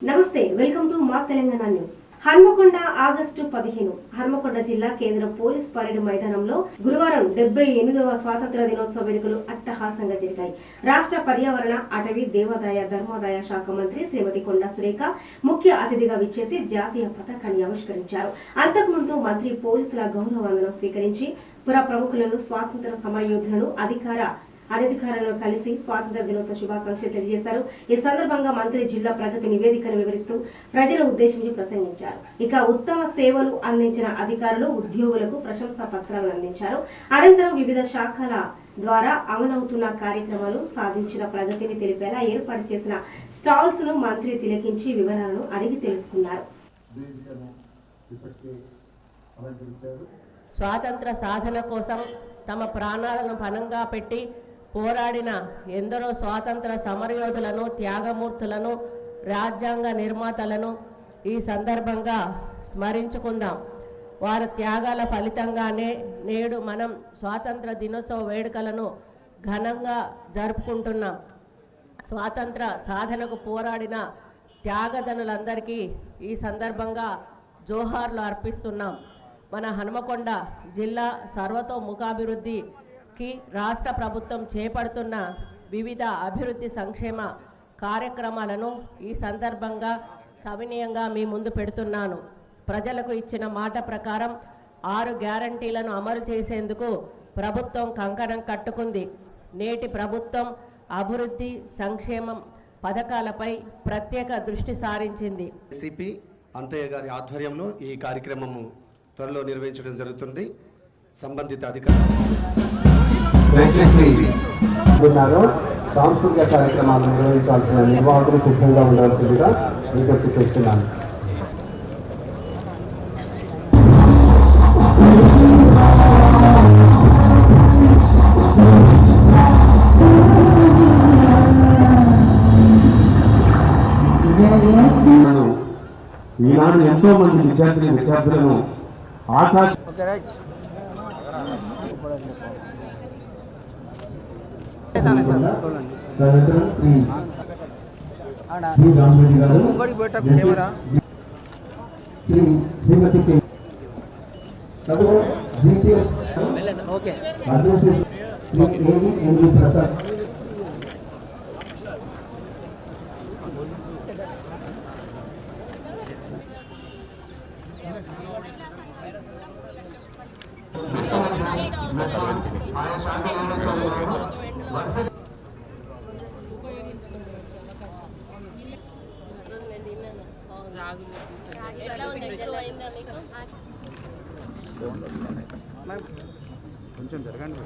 నమస్తే, welcome to మా Telangana news. Hanamkonda August 15 Hanamkonda జిల్లా కేంద్ర పోలీస్ పరేడ్ మైదానంలో గురువారం 78వ స్వాతంత్ర దినోత్సవ వేడుకలు అట్టహాసంగా జరిగాయి. రాష్ట్ర పర్యావరణ, అటవీ, దేవాదాయ, ధర్మాదాయ శాఖ మంత్రి శ్రీమతి కొండా సురేఖ ముఖ్య అతిథిగా విచ్చేసి జాతీయ పతాకాన్ని ఆవిష్కరించారు. అంతకుముందు మంత్రి పోలీసుల గౌరవ వందనం స్వీకరించి పుర ప్రముఖులను, స్వాతంత్ర సమరయోధులను, అనధికారులను కలిసి స్వాతంత్ర దినోత్సవ శుభాకాంక్షలు తెలియజేశారు. ఈ సందర్భంగా మంత్రి జిల్లా ప్రగతి నివేదికను వివరిస్తూ ప్రజలను ఉద్దేశించి ప్రసంగించారు. ఇక ఉత్తమ సేవలు అందించిన అధికారులు, ఉద్యోగులకు ప్రశంసా పత్రాలను అందించారు. అనంతరం వివిధ శాఖల ద్వారా అమలవుతున్న కార్యక్రమాలు, సాధించిన ప్రగతిని తెలిపేలా ఏర్పాటు చేసిన స్టాల్స్ ను మంత్రి తిలకించి వివరాలను అడిగి తెలుసుకున్నారు. స్వాతంత్ర సాధన కోసం తమ ప్రాణాలను పణంగా పెట్టి పోరాడిన ఎందరో స్వాతంత్ర సమరయోధులను, త్యాగమూర్తులను, రాజ్యాంగ నిర్మాతలను ఈ సందర్భంగా స్మరించుకుందాం. వారి త్యాగాల ఫలితంగానే నేడు మనం స్వాతంత్ర దినోత్సవ వేడుకలను ఘనంగా జరుపుకుంటున్నాం. స్వాతంత్ర సాధనకు పోరాడిన త్యాగదనులందరికీ ఈ సందర్భంగా జోహార్లు అర్పిస్తున్నాం. మన హన్మకొండ జిల్లా సర్వతోముఖాభివృద్ధికి రాష్ట్ర ప్రభుత్వం చేపడుతున్న వివిధ అభివృద్ధి సంక్షేమ కార్యక్రమాలను ఈ సందర్భంగా సవినయంగా మీ ముందు పెడుతున్నాను. ప్రజలకు ఇచ్చిన మాట ప్రకారం 6 గ్యారంటీలను అమలు చేసేందుకు ప్రభుత్వం కంకణం కట్టుకుంది. నేటి ప్రభుత్వం అభివృద్ధి సంక్షేమం పథకాలపై ప్రత్యేక దృష్టి సారించింది. సిపి అంతయ్య గారి ఆధ్వర్యంలో ఈ కార్యక్రమము త్వరలో నిర్వహించడం జరుగుతుంది. సంబంధిత అధికారులు సాంస్కృతిక కార్యక్రమాలు నిర్వహించాల్సిన నిర్వాహకులు సిద్ధంగా ఉండాల్సిందిగా విజ్ఞప్తి చేస్తున్నాను. ఈనాడు ఎంతో మంది విద్యార్థులను ఆకాశ ప్రసాద్ ఆయా శాఖల వరుస కొంచెం జరగండి.